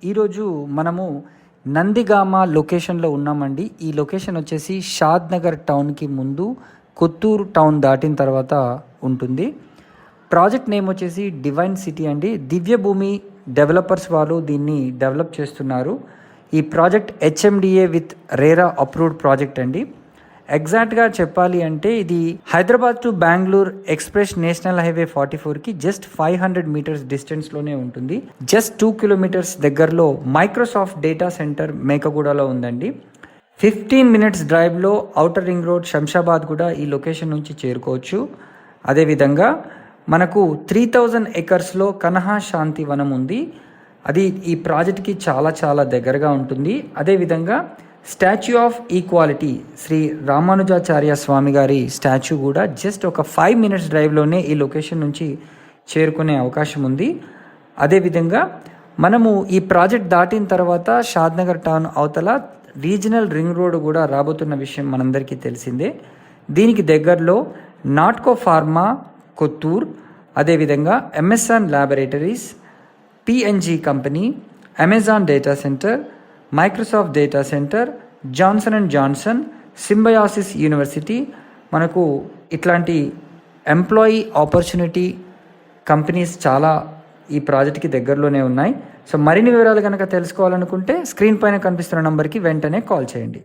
ఈరోజు మనము నందిగామ లొకేషన్లో ఉన్నామండి. ఈ లొకేషన్ వచ్చేసి షాద్ నగర్ టౌన్కి ముందు కొత్తూరు టౌన్ దాటిన తర్వాత ఉంటుంది. ప్రాజెక్ట్ నేమ్ వచ్చేసి డివైన్ సిటీ అండి. దివ్యభూమి డెవలపర్స్ వాళ్ళు దీన్ని డెవలప్ చేస్తున్నారు. ఈ project HMDA with RERA approved project అండి. ఎగ్జాక్ట్గా చెప్పాలి అంటే ఇది Hyderabad to Bengaluru express national highway 44కి జస్ట్ 500 మీటర్స్ డిస్టెన్స్లోనే ఉంటుంది. జస్ట్ 2 కిలోమీటర్స్ దగ్గరలో మైక్రోసాఫ్ట్ డేటా సెంటర్ మేకగూడలో ఉందండి. 15 మినిట్స్ డ్రైవ్లో ఔటర్ రింగ్ రోడ్ శంషాబాద్ కూడా ఈ లొకేషన్ నుంచి చేరుకోవచ్చు. అదేవిధంగా మనకు 3000 ఎకర్స్లో కనహా శాంతి వనం ఉంది. అది ఈ ప్రాజెక్ట్కి చాలా దగ్గరగా ఉంటుంది. అదేవిధంగా statue of equality Shri Ramanujacharya Swami గారి స్టాచ్యూ కూడా జస్ట్ ఒక 5 మినిట్స్ డ్రైవ్లోనే ఈ లొకేషన్ నుంచి చేరుకునే అవకాశం ఉంది. అదేవిధంగా మనము ఈ ప్రాజెక్ట్ దాటిన తర్వాత షాద్నగర్ టౌన్ అవతల రీజనల్ రింగ్ రోడ్ కూడా రాబోతున్న విషయం మనందరికీ తెలిసిందే. దీనికి దగ్గరలో నాట్కో ఫార్మా కొత్తూర్, అదేవిధంగా MSN laboratories, PNG company, Amazon data centre, Microsoft data centre, Johnson and Johnson, Symbiosis university, మనకు ఇట్లాంటి ఎంప్లాయీ ఆపర్చునిటీ కంపెనీస్ చాలా ఈ ప్రాజెక్ట్కి దగ్గరలోనే ఉన్నాయి. సో మరిన్ని వివరాలు కనుక తెలుసుకోవాలనుకుంటే స్క్రీన్ పైన కనిపిస్తున్న నంబర్కి వెంటనే కాల్ చేయండి.